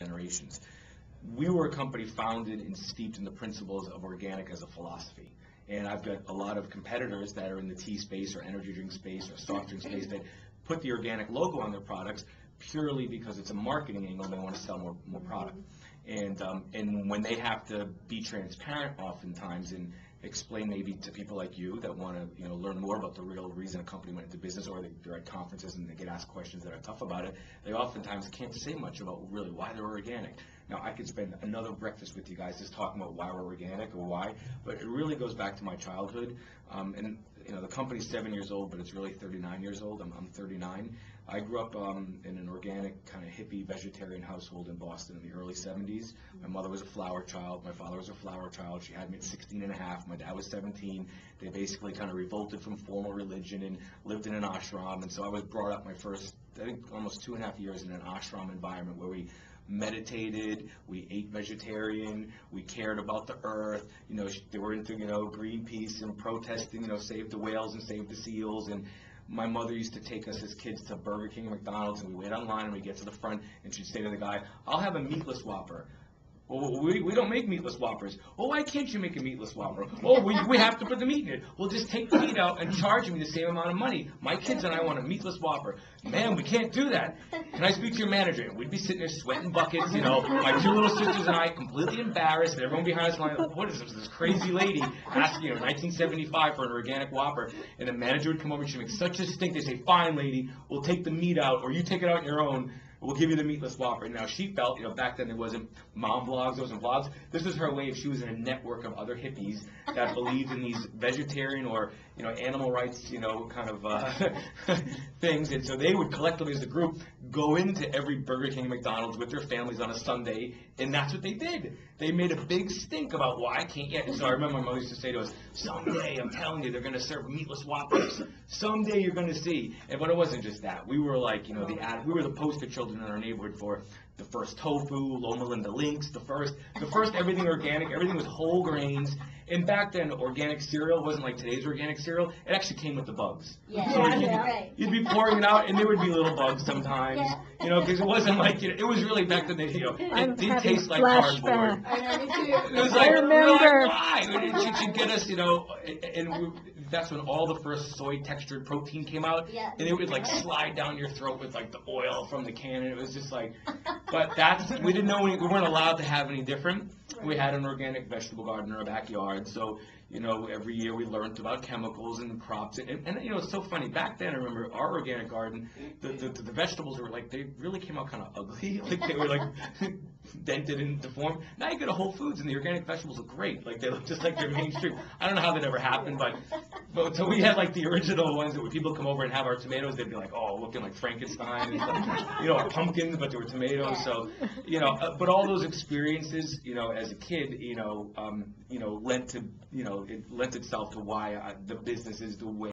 generations. We were a company founded and steeped in the principles of organic as a philosophy. And I've got a lot of competitors that are in the tea space or energy drink space or soft drink space that put the organic logo on their products purely because it's a marketing angle and they want to sell more product. And when they have to be transparent oftentimes and explain maybe to people like you that want to learn more about the real reason a company went into business, or they're at conferences and they get asked questions that are tough about it, they oftentimes can't say much about really why they're organic. Now, I could spend another breakfast with you guys just talking about why we're organic or why, but it really goes back to my childhood. And the company's 7 years old, but it's really 39 years old. I'm 39. I grew up in an organic kind of hippie vegetarian household in Boston in the early 70s. My mother was a flower child. My father was a flower child. She had me at 16 and a half. My dad was 17. They basically kind of revolted from formal religion and lived in an ashram. And so I was brought up my first, I think, almost 2.5 years in an ashram environment where we meditated, we ate vegetarian, we cared about the earth. They were into Greenpeace and protesting, save the whales and save the seals. And my mother used to take us as kids to Burger King and McDonald's, and we wait online and we get to the front and she'd say to the guy, "I'll have a meatless Whopper." "Well, we don't make meatless Whoppers." "Well, why can't you make a meatless Whopper?" "Oh, we have to put the meat in it." "Well, just take the meat out and charge me the same amount of money. My kids and I want a meatless Whopper." "Man, we can't do that. Can I speak to your manager?" And we'd be sitting there sweating buckets, my two little sisters and I completely embarrassed, and everyone behind us like, "What is this crazy lady asking, 1975 for an organic Whopper?" And the manager would come over and she'd make such a stink. They'd say, "Fine, lady, we'll take the meat out, or you take it out on your own. We'll give you the meatless Whopper." Now, she felt, back then there wasn't mom blogs, there wasn't vlogs. This was her way if she was in a network of other hippies that believed in these vegetarian or, animal rights, kind of things. And so they would collectively as a group go into every Burger King and McDonald's with their families on a Sunday, and that's what they did. They made a big stink about why I can't get it. So I remember my mother used to say to us, "Someday, I'm telling you, they're going to serve meatless Whoppers. Someday you're going to see." But it wasn't just that. We were like, we were the poster children in our neighborhood for the first tofu, Loma Linda Links, the first everything organic. Everything was whole grains. And back then, organic cereal wasn't like today's organic cereal. It actually came with the bugs. Yeah, so right. You'd be pouring it out, and there would be little bugs sometimes. Yeah. Because it wasn't like, it was really back then, it did taste like cardboard. I know, me too. It was I remember. why? She'd get us, that's when all the first soy textured protein came out. Yeah. And it would slide down your throat with the oil from the can, and it was just but we didn't know, we weren't allowed to have any different. Right. We had an organic vegetable garden in our backyard, so every year we learned about chemicals and crops, and it's so funny. Back then, I remember our organic garden, the vegetables were they really came out kind of ugly, they were dented and deformed. Now you go to Whole Foods and the organic vegetables look great, they look just like they're mainstream. I don't know how that ever happened, but so we had the original ones that when people come over and have our tomatoes, they'd be looking like Frankenstein, and our pumpkins, but they were tomatoes. So but all those experiences, as a kid, it lent itself to why the business is the way.